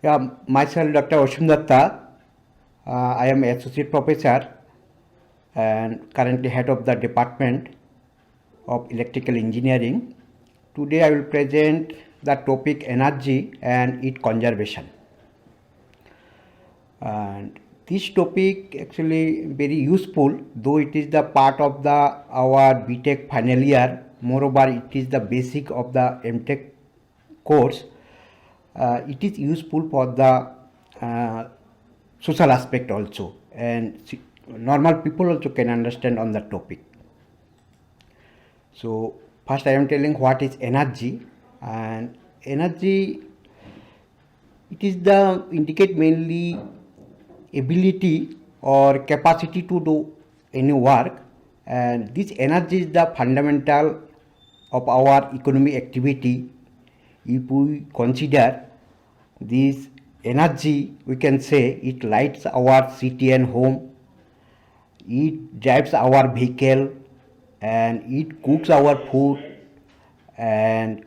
Yeah, myself, Dr. Oshun Datta. I am associate professor and currently head of the department of electrical engineering. Today, I will present the topic energy and its conservation. And this topic actually very useful, though it is the part of the our BTech final year. Moreover, it is the basic of the MTech course. It is useful for the uh, social aspect also, and normal people also can understand on the topic. So first I am telling what is energy. And energy, it is the indicate mainly ability or capacity to do any work, and this energy is the fundamental of our economic activity. If we consider this energy, we can say it lights our city and home, it drives our vehicle, and it cooks our food, and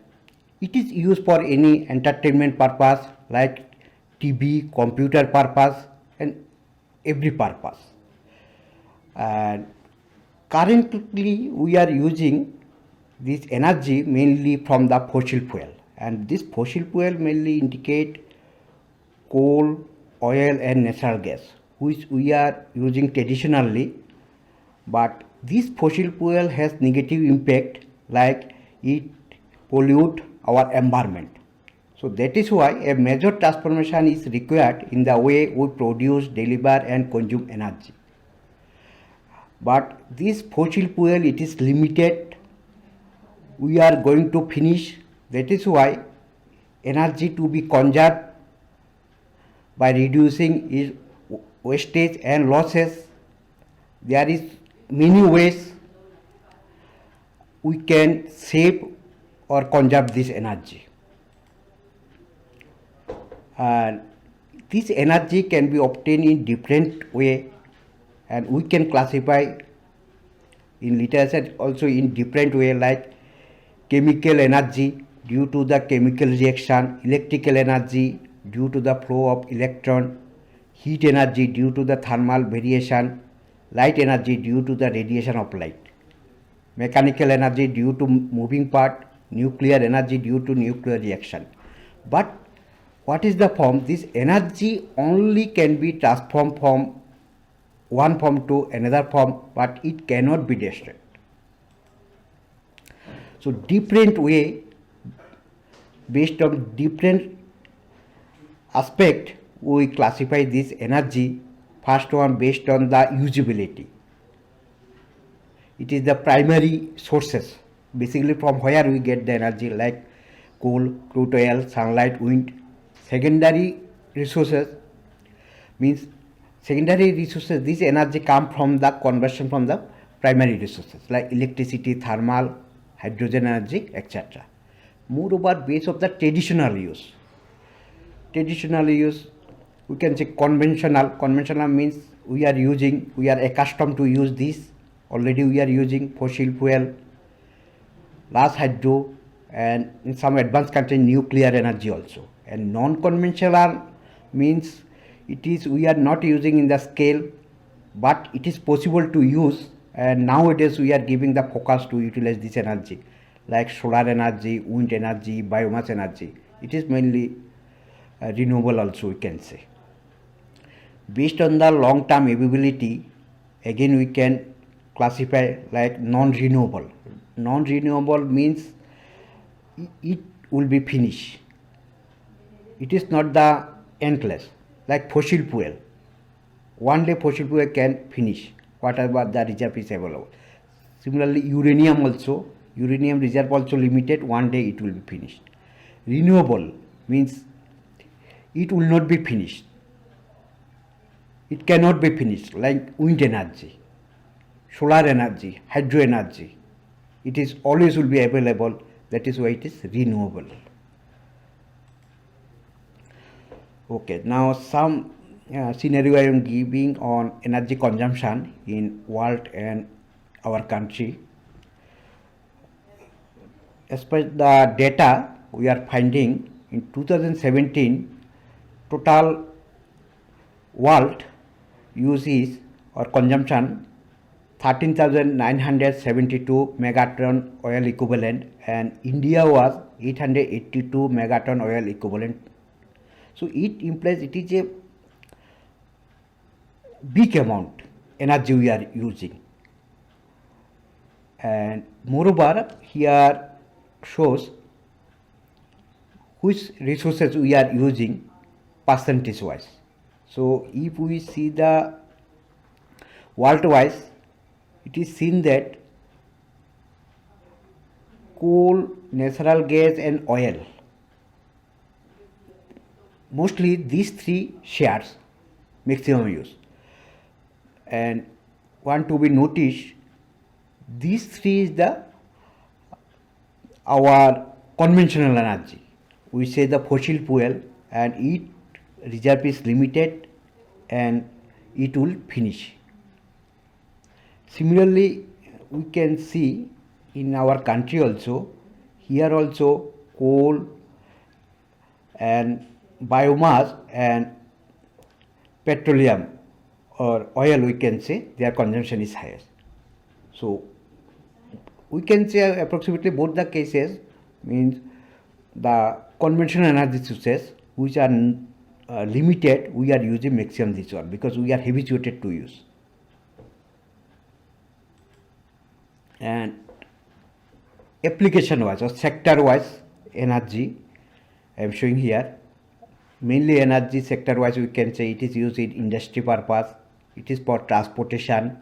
it is used for any entertainment purpose like TV, computer purpose, and every purpose. And currently we are using this energy mainly from the fossil fuel, and this fossil fuel mainly indicate coal, oil and natural gas, which we are using traditionally. But this fossil fuel has negative impact, like it pollute our environment. So that is why a major transformation is required in the way we produce, deliver and consume energy. But this fossil fuel, it is limited, we are going to finish. That is why energy to be conserved by reducing its wastage and losses. There is many ways we can save or conserve this energy. And this energy can be obtained in different way, and we can classify in literature also in different way, like chemical energy due to the chemical reaction, electrical energy due to the flow of electron, heat energy due to the thermal variation, light energy due to the radiation of light, mechanical energy due to moving part, nuclear energy due to nuclear reaction. But what is the form? This energy only can be transformed from one form to another form, but it cannot be destroyed. So different way, based on different aspect, we classify this energy. First one, based on the usability. It is the primary sources, basically from where we get the energy, like coal, crude oil, sunlight, wind. Secondary resources means secondary resources, this energy come from the conversion from the primary resources like electricity, thermal, hydrogen energy, etc. Moreover, base of the traditional use. Traditional use, we can say conventional. Conventional means we are accustomed to use this. Already we are using fossil fuel, large hydro, and in some advanced countries nuclear energy also. And non-conventional means it is we are not using in the scale, but it is possible to use, and nowadays we are giving the focus to utilize this energy like solar energy, wind energy, biomass energy. It is mainly renewable also, we can say. Based on the long term availability, again we can classify like non-renewable. Non-renewable means it will be finished, it is not the endless, like fossil fuel. One day fossil fuel can finish whatever the reserve is available. Similarly, uranium also, uranium reserve also limited, one day it will be finished. Renewable means it will not be finished, it cannot be finished, like wind energy, solar energy, hydro energy. It is always will be available, that is why it is renewable. Okay, now some scenario I am giving on energy consumption in world and our country. As per the data we are finding in 2017, total world use is or consumption 13,972 megaton oil equivalent, and India was 882 megaton oil equivalent. So it implies it is a big amount energy we are using. And moreover, here shows which resources we are using percentage wise. So if we see the world wise, it is seen that coal, natural gas and oil, mostly these three shares maximum use. And want to be noticed, these three is the our conventional energy. We say the fossil fuel, and it reserve is limited and it will finish. Similarly, we can see in our country also, here also coal and biomass and petroleum or oil, we can say their consumption is highest. So we can say approximately both the cases means the conventional energy sources which are limited, we are using maximum this one because we are habituated to use. And application wise or sector wise energy I am showing here. Mainly energy sector wise we can say it is used in industry purpose, it is for transportation,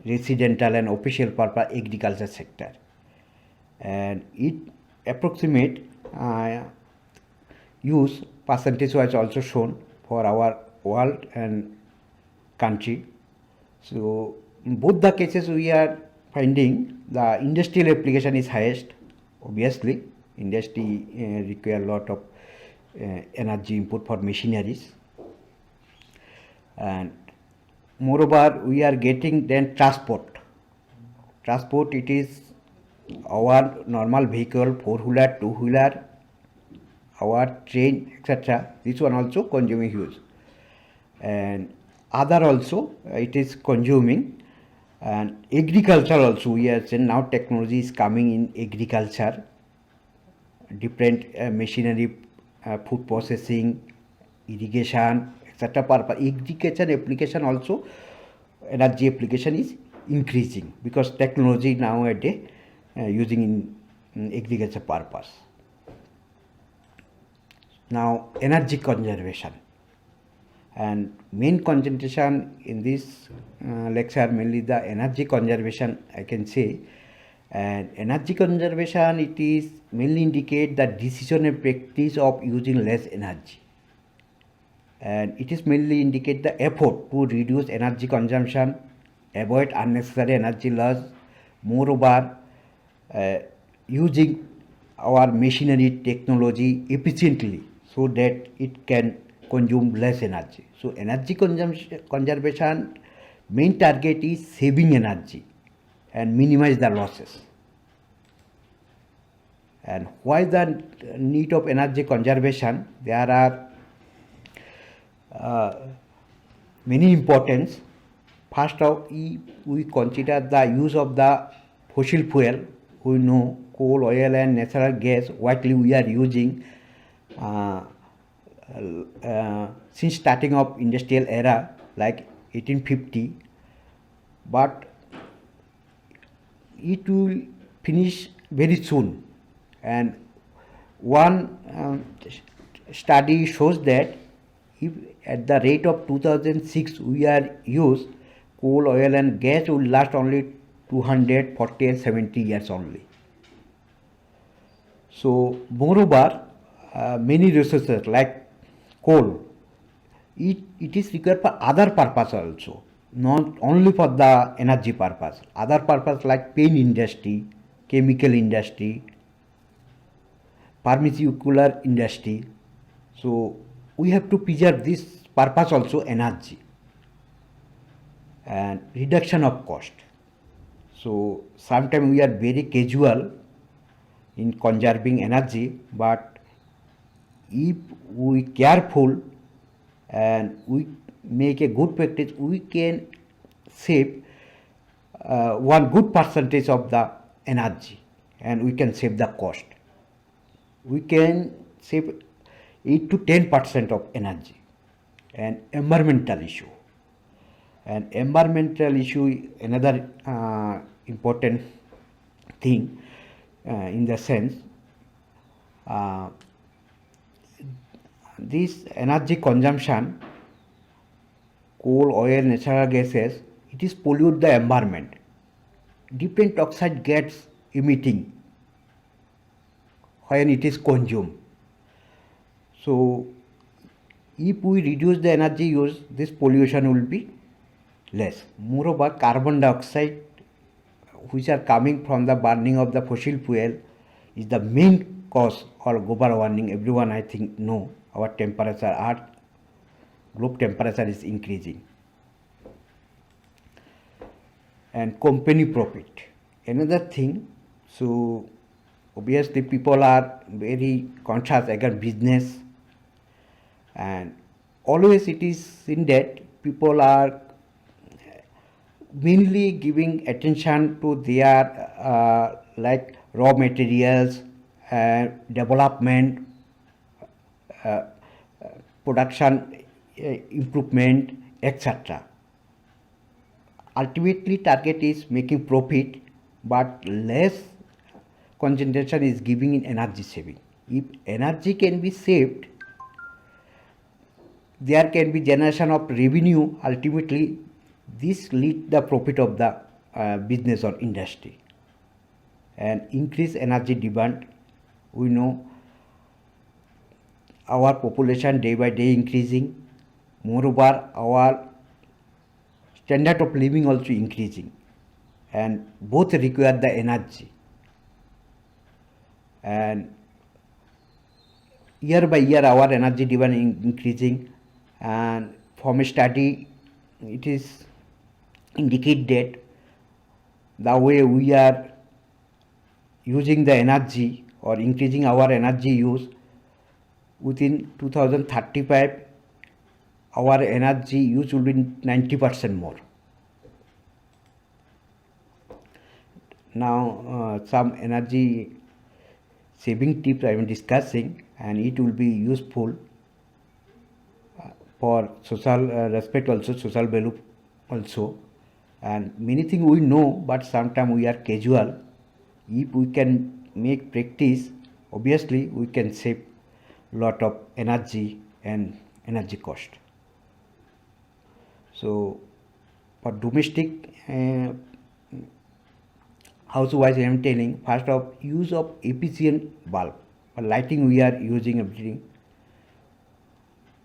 residential and official purpose, agriculture sector, and it approximate use percentage wise also shown for our world and country. So in both the cases we are finding the industrial application is highest. Obviously industry require a lot of energy input for machineries, and moreover we are getting then transport, it is our normal vehicle, four-wheeler, two-wheeler, our train, etc. This one also consuming huge, and other also it is consuming. And agriculture also we are saying now technology is coming in agriculture, different machinery, food processing, irrigation, etc. purpose. Agriculture application also energy application is increasing because technology nowadays using in agriculture purpose. Now energy conservation, and main concentration in this lecture mainly the energy conservation I can say. And energy conservation, it is mainly indicate the decision and practice of using less energy, and it is mainly indicate the effort to reduce energy consumption, avoid unnecessary energy loss, moreover using our machinery technology efficiently so that it can consume less energy. So energy conservation main target is saving energy and minimize the losses. And why the need of energy conservation? There are many importance. First of we consider the use of the fossil fuel. We know coal, oil and natural gas widely we are using since starting of industrial era like 1850, but it will finish very soon. And one study shows that if at the rate of 2006 we are use coal, oil and gas will last only 240 and 70 years only. So moreover many resources like coal, it is required for other purpose also, not only for the energy purpose, other purpose like paint industry, chemical industry, pharmaceutical industry. So we have to preserve this purpose also energy, and reduction of cost. So sometimes we are very casual in conserving energy, but if we careful and we make a good practice, we can save one good percentage of the energy, and we can save the cost. We can save 8 to 10% of energy. And environmental issue, another important thing in the sense, uh, this energy consumption, coal, oil, natural gases, it is pollute the environment. Different oxide gets emitting when it is consumed. So if we reduce the energy use, this pollution will be less. Moreover, carbon dioxide, which are coming from the burning of the fossil fuel, is the main cause of global warming. Everyone, I think, know our temperature, Earth globe temperature is increasing. And company profit, another thing. So obviously people are very conscious against business, and always it is in that people are mainly giving attention to their like raw materials, development, uh, production improvement, etc. Ultimately target is making profit, but less concentration is giving in energy saving. If energy can be saved, there can be generation of revenue. Ultimately this lead the profit of the business or industry. And increase energy demand, we know our population day by day increasing. Moreover, our standard of living also increasing, and both require the energy. And year by year our energy demand increasing, and from a study it is indicate that the way we are using the energy or increasing our energy use, within 2035 our energy use will be 90% more. Now some energy saving tips I am discussing, and it will be useful for social respect also, social value also. And many things we know, but sometimes we are casual. If we can make practice, obviously we can save lot of energy and energy cost. So for domestic house-wise, I am telling first of use of efficient bulb. For lighting we are using everything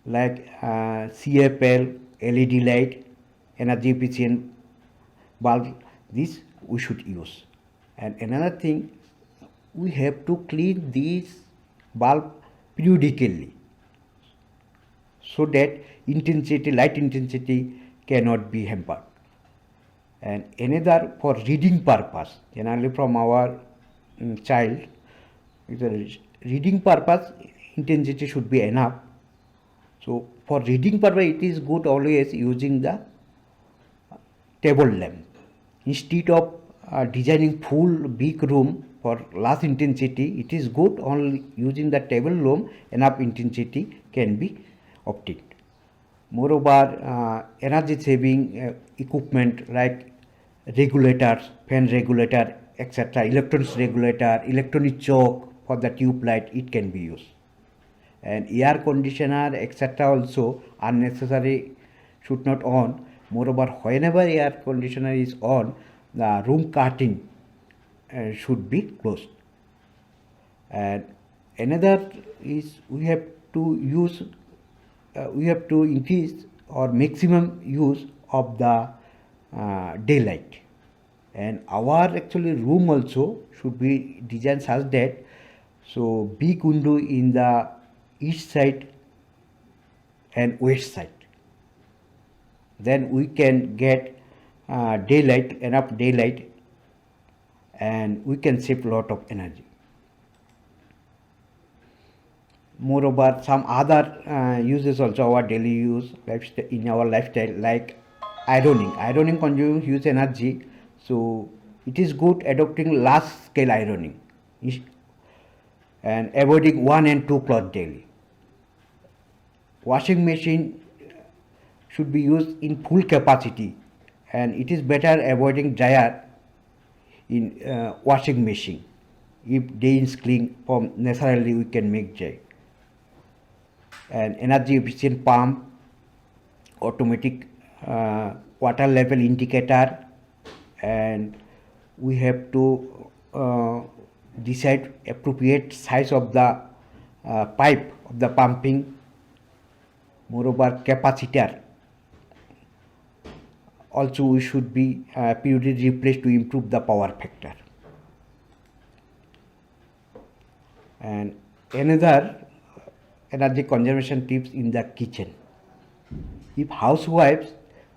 like CFL, LED light, energy efficient bulb. This we should use. And another thing, we have to clean this bulb periodically, so that intensity, light intensity cannot be hampered. And another, for reading purpose, generally from our child, reading purpose intensity should be enough. So for reading purpose it is good always using the table lamp. Instead of designing full big room for less intensity, it is good only using the table lamp, enough intensity can be obtained. Moreover, energy saving equipment like regulators, fan regulator, etc., electronics regulator, electronic choke for the tube light, it can be used. And air conditioner, etc., also unnecessary should not on. Moreover, whenever air conditioner is on, the room curtain should be closed. And another is we have to use, we have to increase or maximum use of the daylight. And our actually room also should be designed such that, so big window in the east side and west side, then we can get daylight, enough daylight, and we can save lot of energy. Moreover, some other uses also our daily use in our lifestyle, like ironing. Ironing consumes huge energy, so it is good adopting large scale ironing and avoiding one and two cloth daily. Washing machine should be used in full capacity, and it is better avoiding dryer in washing machine. If day is clean, from naturally we can make dry. And energy efficient pump, automatic water level indicator, and we have to decide appropriate size of the pipe of the pumping. Moreover, capacitor also we should be periodically replaced to improve the power factor. And another energy conservation tips in the kitchen. If housewives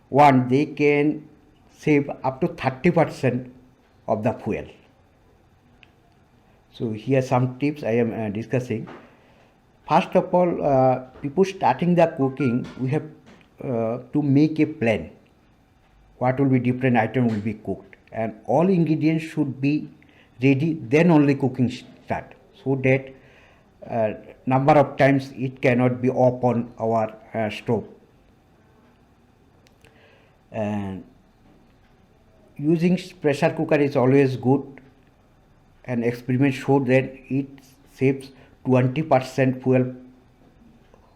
want, they can save up to 30% of the fuel. So here some tips I am discussing. First of all, before starting the cooking, we have to make a plan. What will be different item will be cooked, and all ingredients should be ready. Then only cooking start, so that number of times it cannot be off on our stove. And using pressure cooker is always good, and experiments show that it saves 20% fuel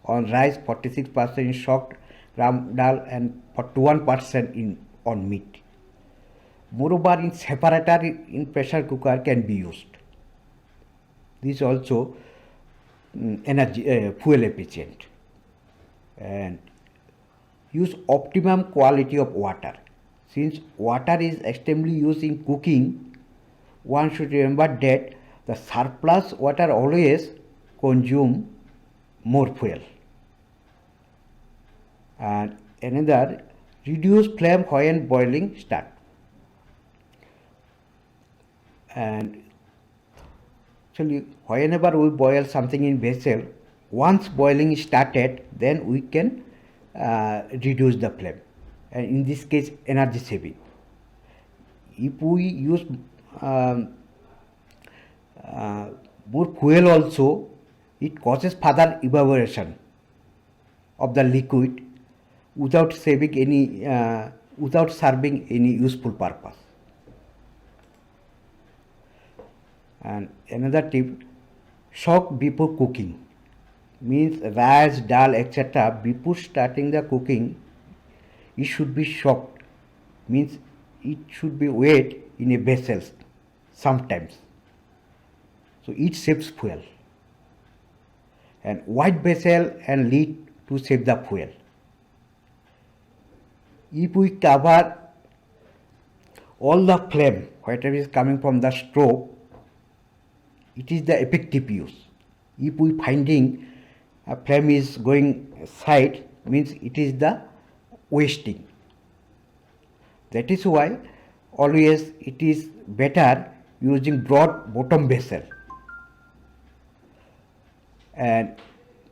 on rice, 46% in soaked gram dal, and 41% on meat. Moreover, in separator in pressure cooker can be used. This also energy fuel efficient. And use optimum quality of water. Since water is extremely used in cooking, one should remember that the surplus water always consume more fuel. And another, reduce flame when boiling start. And actually, whenever we boil something in vessel, once boiling started, then we can reduce the flame, and in this case energy saving. If we use more fuel also, it causes further evaporation of the liquid without saving any without serving any useful purpose. And another tip, soak before cooking. Means rice, dal, etc. before starting the cooking, it should be soaked. Means it should be wet in a vessel sometimes. So it saves fuel. And white vessel and lid to save the fuel. If we cover all the flame, whatever is coming from the stove, it is the effective use. If we finding a flame is going side, means it is the wasting. That is why always it is better using broad bottom vessel, and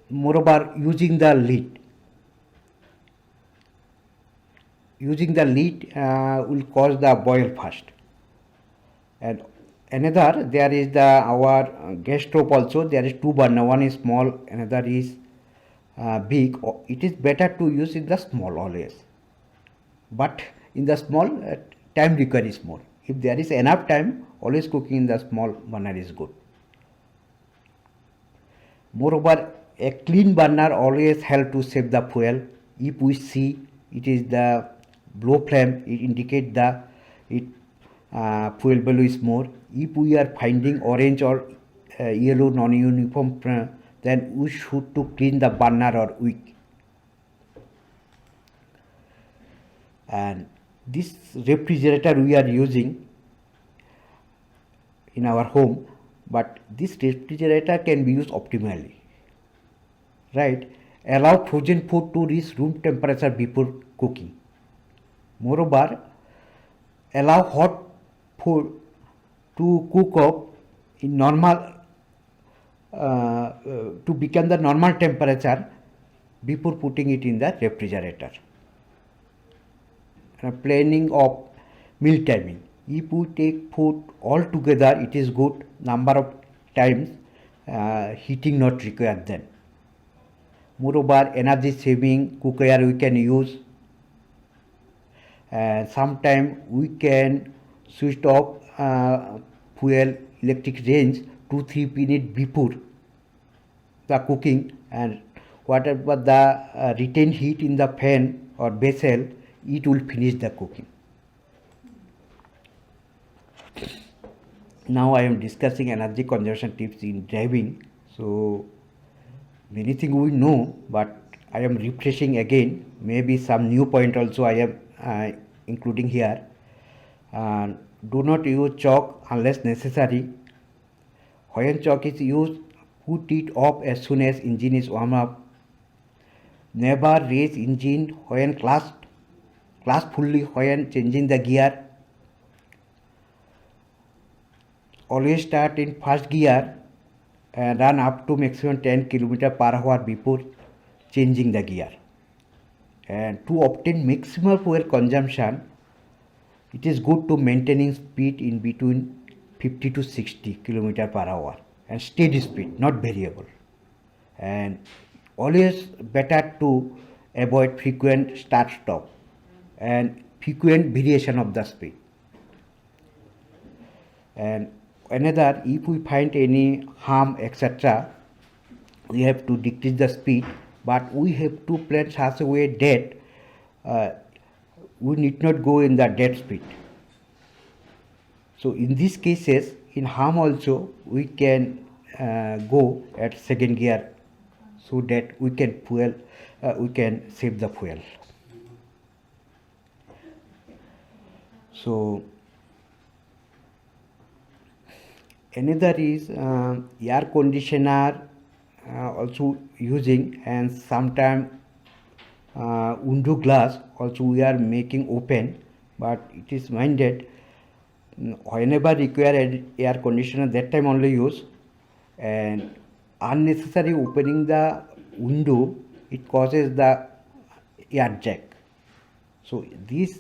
moreover using the lid. Using the lid will cause the boil fast. And another, there is our gas stove also. There is two burner. One is small, another is big. It is better to use in the small always. But in the small, time requires more. If there is enough time, always cooking in the small burner is good. Moreover, a clean burner always help to save the fuel. If we see it is the low flame, it indicates the fuel value is more. If we are finding orange or yellow non-uniform, then we should to clean the burner or wick. And this refrigerator we are using in our home, but this refrigerator can be used optimally, right? Allow frozen food to reach room temperature before cooking. Moreover, allow hot food to cook up in normal to become the normal temperature before putting it in the refrigerator. Planning of meal timing. If we take food all together, it is good. Number of times heating not required then. Moreover, energy saving cookware we can use. Sometime we can switch off fuel electric range 2-3 minutes before the cooking, and whatever the retained heat in the fan or vessel, it will finish the cooking. Now I am discussing energy conservation tips in driving. So many things we know, but I am refreshing again. Maybe some new point also I am including here. Do not use chalk unless necessary. When chalk is used, put it off as soon as engine is warm up. Never raise engine when clutch fully when changing the gear. Always start in first gear and run up to maximum 10 km per hour before changing the gear. And to obtain maximum fuel consumption, it is good to maintaining speed in between 50 to 60 km per hour and steady speed, not variable. And always better to avoid frequent start stop and frequent variation of the speed. And another, if we find any harm etc., we have to decrease the speed, but we have to plan such a way that we need not go in the dead speed. So in these cases, in harm also we can go at second gear so that we can save the fuel. So another is air conditioner also using, and sometime window glass also we are making open, but it is minded whenever require air conditioner that time only use, and unnecessary opening the window, it causes the air jack. So this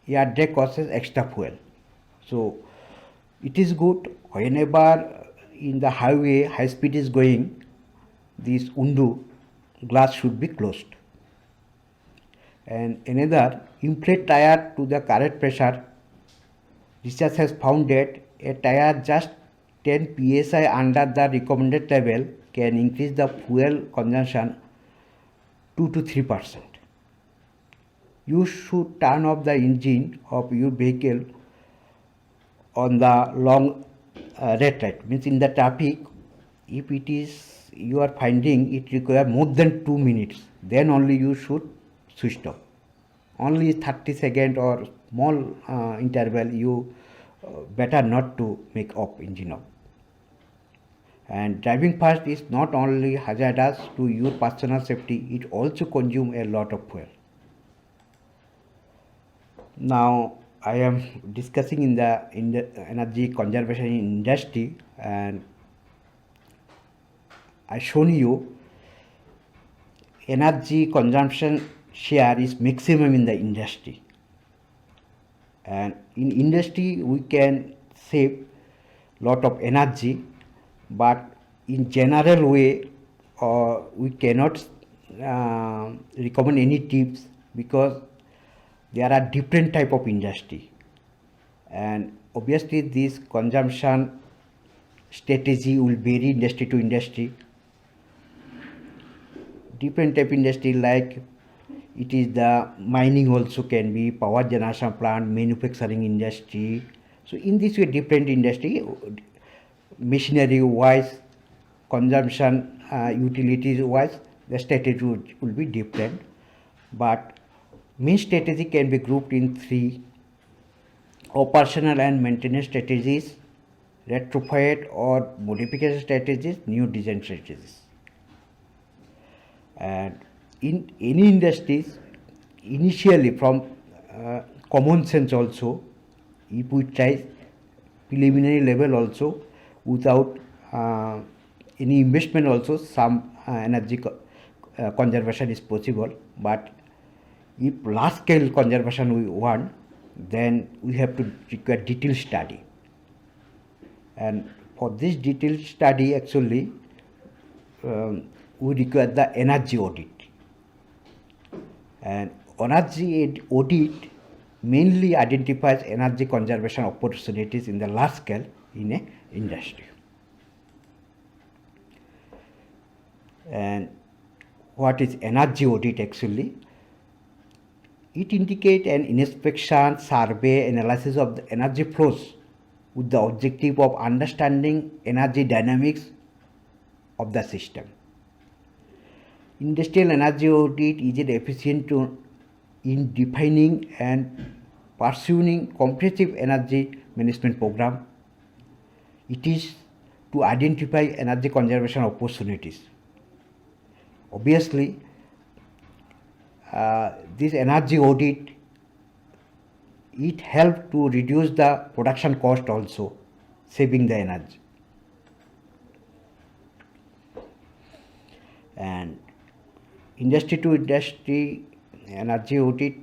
air jack causes extra fuel. So it is good whenever in the highway high speed is going, this window glass should be closed. And another, inflate tire to the correct pressure. Research has found that a tire just 10 psi under the recommended level can increase the fuel consumption 2 to 3%. You should turn off the engine of your vehicle on the long red light, means in the traffic. If it is you are finding it require more than 2 minutes, then only you should switch off. Only 30 seconds or small interval, you better not to make off engine off. And driving fast is not only hazardous to your personal safety, it also consumes a lot of fuel. Now I am discussing in the energy conservation industry, and I shown you energy consumption share is maximum in the industry, and in industry we can save lot of energy, but in general way we cannot recommend any tips, because there are different type of industry, and obviously this consumption strategy will vary industry to industry. Different type industry, like it is the mining also can be, power generation plant, manufacturing industry. So in this way different industry, machinery wise, consumption utilities wise, the strategy will be different, but main strategy can be grouped in 3: operational and maintenance strategies, retrofit or modification strategies, new design strategies. And in any industries, initially from common sense also, if we try preliminary level also without any investment also some energy conservation is possible, but if large scale conservation we want, then we have to require detailed study. And for this detailed study actually we require the energy audit. And energy audit mainly identifies energy conservation opportunities in the large scale in a industry. And what is energy audit actually? It indicates an inspection, survey, analysis of the energy flows with the objective of understanding energy dynamics of the system. Industrial energy audit is an efficient tool in defining and pursuing comprehensive energy management program. It is to identify energy conservation opportunities. Obviously, this energy audit, it helps to reduce the production cost also, saving the energy. And industry to industry energy audit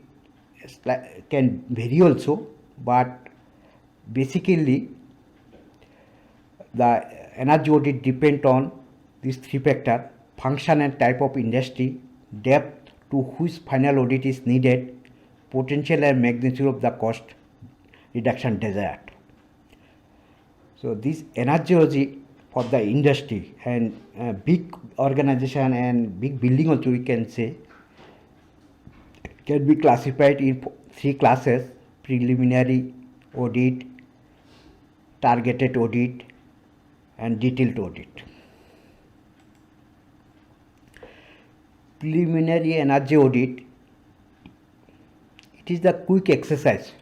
can vary also, but basically the energy audit depend on these three factors: function and type of industry, depth to which final audit is needed, potential and magnitude of the cost reduction desired. So this energy audit for the industry and big organization and big building also we can say can be classified in three classes: preliminary audit, targeted audit, and detailed audit. Preliminary energy audit, it is the quick exercise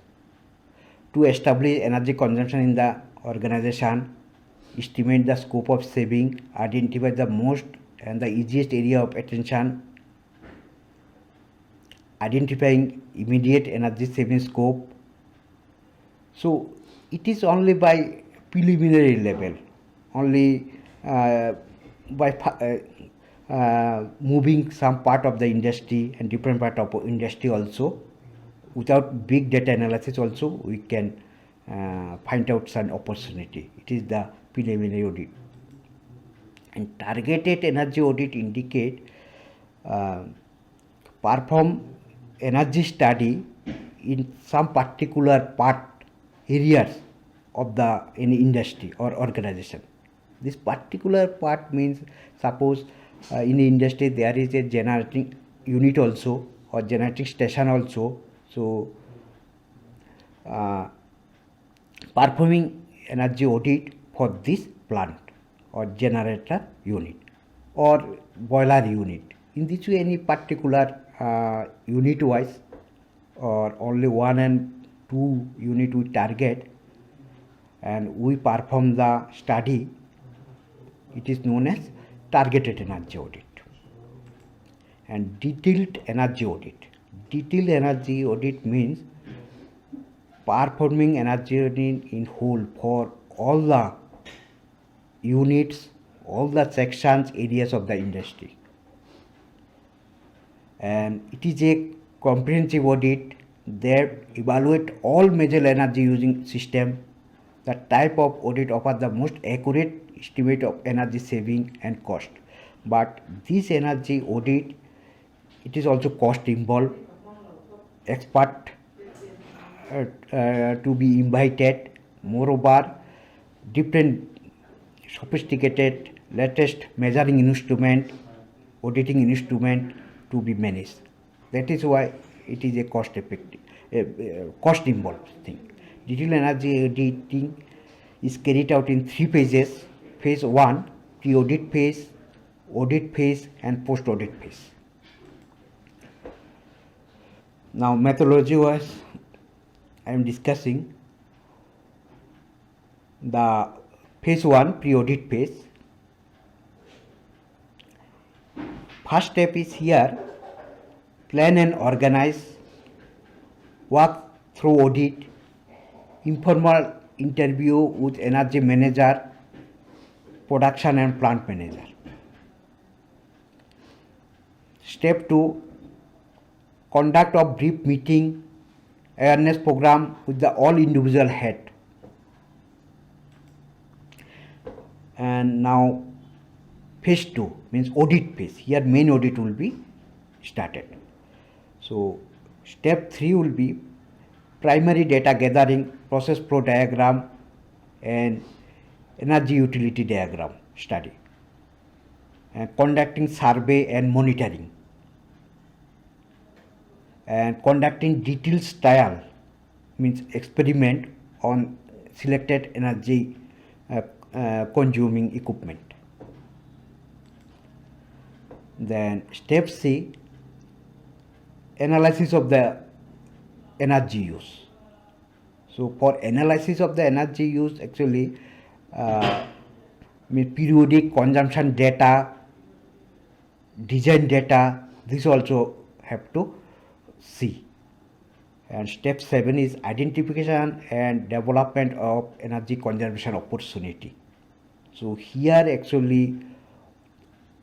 to establish energy consumption in the organization, estimate the scope of saving, identify the most and the easiest area of attention, identifying immediate energy saving scope. So it is only by preliminary level, only by moving some part of the industry and different part of industry also, without big data analysis also we can find out some opportunity. It is the preliminary audit. And targeted energy audit indicate perform energy study in some particular part areas of the any industry or organization. This particular part means, suppose in the industry there is a generating unit also or generating station also. So performing energy audit for this plant or generator unit or boiler unit. In this way, any particular unit wise or only 1 and 2 unit we target and we perform the study, it is known as targeted energy audit. And detailed energy audit. Detailed energy audit means performing energy audit in whole for all the units, all the sections, areas of the industry. And it is a comprehensive audit that evaluate all major energy using system. The type of audit offers the most accurate estimate of energy saving and cost. But this energy audit, it is also cost involved, expert to be invited, moreover different sophisticated latest measuring instrument, auditing instrument to be managed. That is why it is a cost effective, cost involved thing. Detailed energy auditing is carried out in 3 phases. Phase 1, pre-audit phase, and post-audit phase. Now methodology wise, I am discussing the phase 1, pre-audit phase. First step is here, plan and organize, work through audit, informal interview with energy manager, production and plant manager. Step 2, conduct a brief meeting, awareness program with the all individual head. And now phase 2 means audit phase. Here main audit will be started. So step 3 will be primary data gathering, process flow diagram and energy utility diagram study, and conducting survey and monitoring, and conducting detailed trial means experiment on selected energy consuming equipment. Then step C, analysis of the energy use. So for analysis of the energy use, actually periodic consumption data, design data, this also have to see. And step 7 is identification and development of energy conservation opportunity. So here actually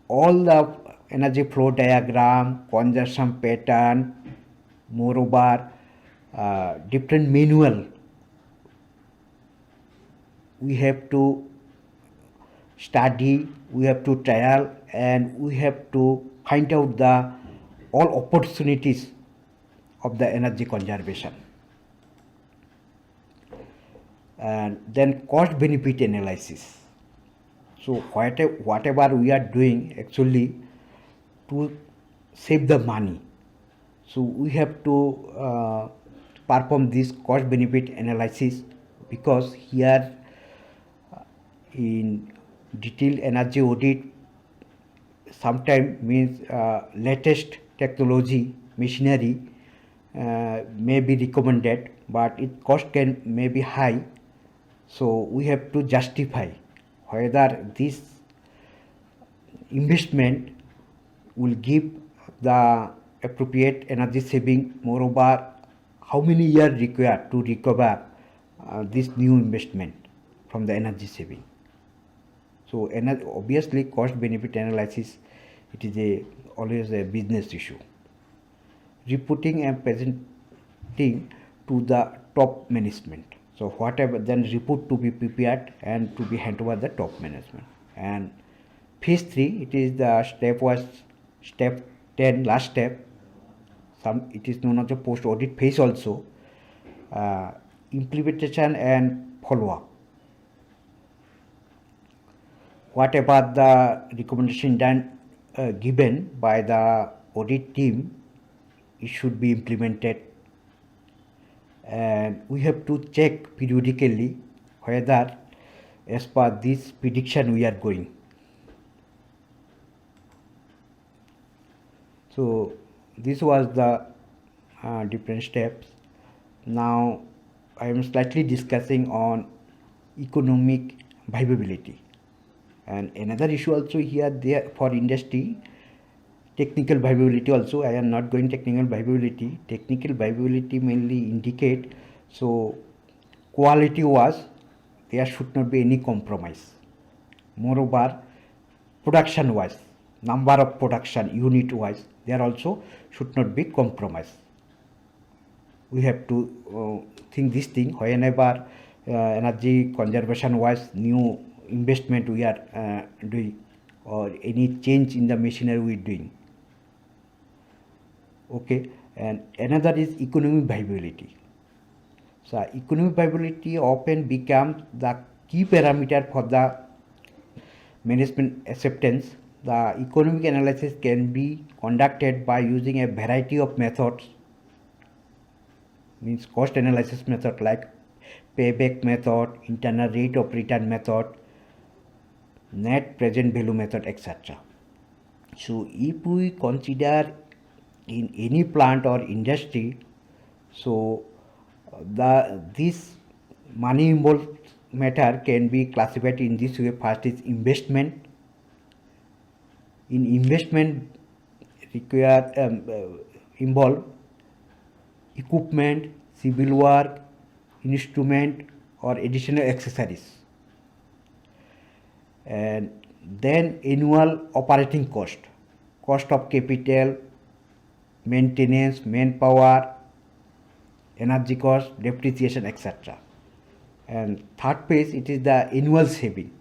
all the energy flow diagram, consumption pattern, moreover different manual we have to study, we have to trial, and we have to find out the all opportunities of the energy conservation. And then cost benefit analysis. So whatever we are doing actually to save the money, so we have to perform this cost benefit analysis, because here in detailed energy audit sometimes means latest technology machinery may be recommended, but its cost may be high. So we have to justify whether this investment will give the appropriate energy saving, moreover how many years required to recover this new investment from the energy saving. So obviously cost benefit analysis, it is always a business issue. Reporting and presenting to the top management. So whatever, then report to be prepared and to be handed over the top management. And phase 3, it is the step 10, last step. It is known as the post audit phase also. Implementation and follow up. Whatever the recommendation done given by the audit team, it should be implemented, and we have to check periodically whether as per this prediction we are going. So this was the different steps. Now I am slightly discussing on economic viability. And another issue also here there for industry, technical viability also. I am not going technical viability. Technical viability mainly indicate, so quality was, there should not be any compromise. Moreover, production wise, number of production unit wise, there also should not be compromise. We have to think this thing whenever energy conservation wise new investment we are doing, or any change in the machinery we are doing. Okay, and another is economic viability. So economic viability often becomes the key parameter for the management acceptance. The economic analysis can be conducted by using a variety of methods, means cost analysis method like payback method, internal rate of return method, net present value method, etc. So if we consider in any plant or industry, so this money involved matter can be classified in this way. First is investment. In investment involve equipment, civil work, instrument or additional accessories. And then annual operating cost of capital, maintenance, manpower, energy cost, depreciation, etc. And third page, it is the annual saving.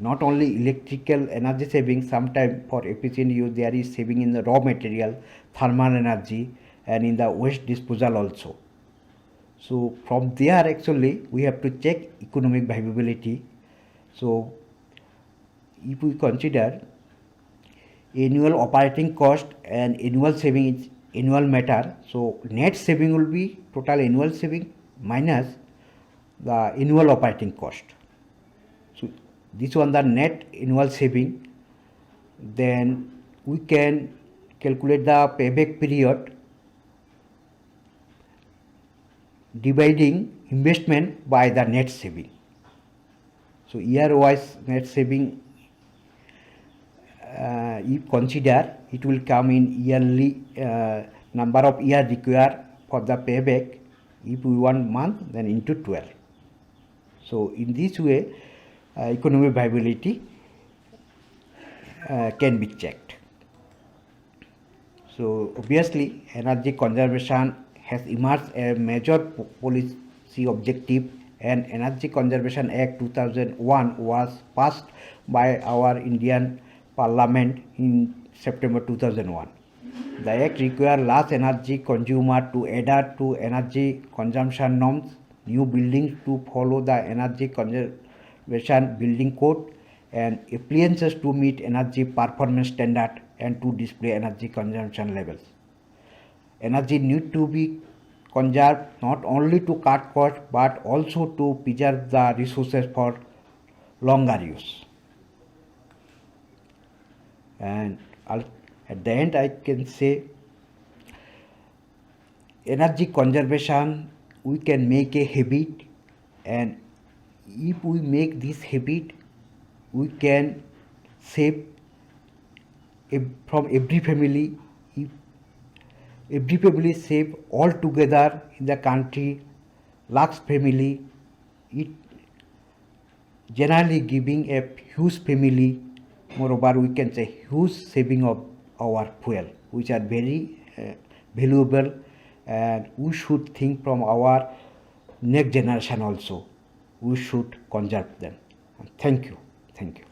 Not only electrical energy saving, sometimes for efficient use there is saving in the raw material, thermal energy, and in the waste disposal also. So from there actually we have to check economic viability. So if we consider annual operating cost and annual saving is annual matter, so net saving will be total annual saving minus the annual operating cost. So this one the net annual saving. Then we can calculate the payback period dividing investment by the net saving. So year wise net saving, if consider, it will come in yearly number of year required for the payback. If we want month, then into 12. So in this way economic viability can be checked. So obviously energy conservation has emerged a major policy objective, and Energy Conservation Act 2001 was passed by our Indian Parliament in September 2001. The Act requires large energy consumer to adhere to energy consumption norms, new buildings to follow the Energy Conservation Building Code, and appliances to meet energy performance standard and to display energy consumption levels. Energy need to be conserved not only to cut costs but also to preserve the resources for longer use. And at the end I can say energy conservation we can make a habit, and if we make this habit we can save from every family. If every family save all together in the country, large family, it generally giving a huge family. Moreover, we can say huge saving of our fuel, which are very valuable, and we should think from our next generation also. We should conserve them. Thank you. Thank you.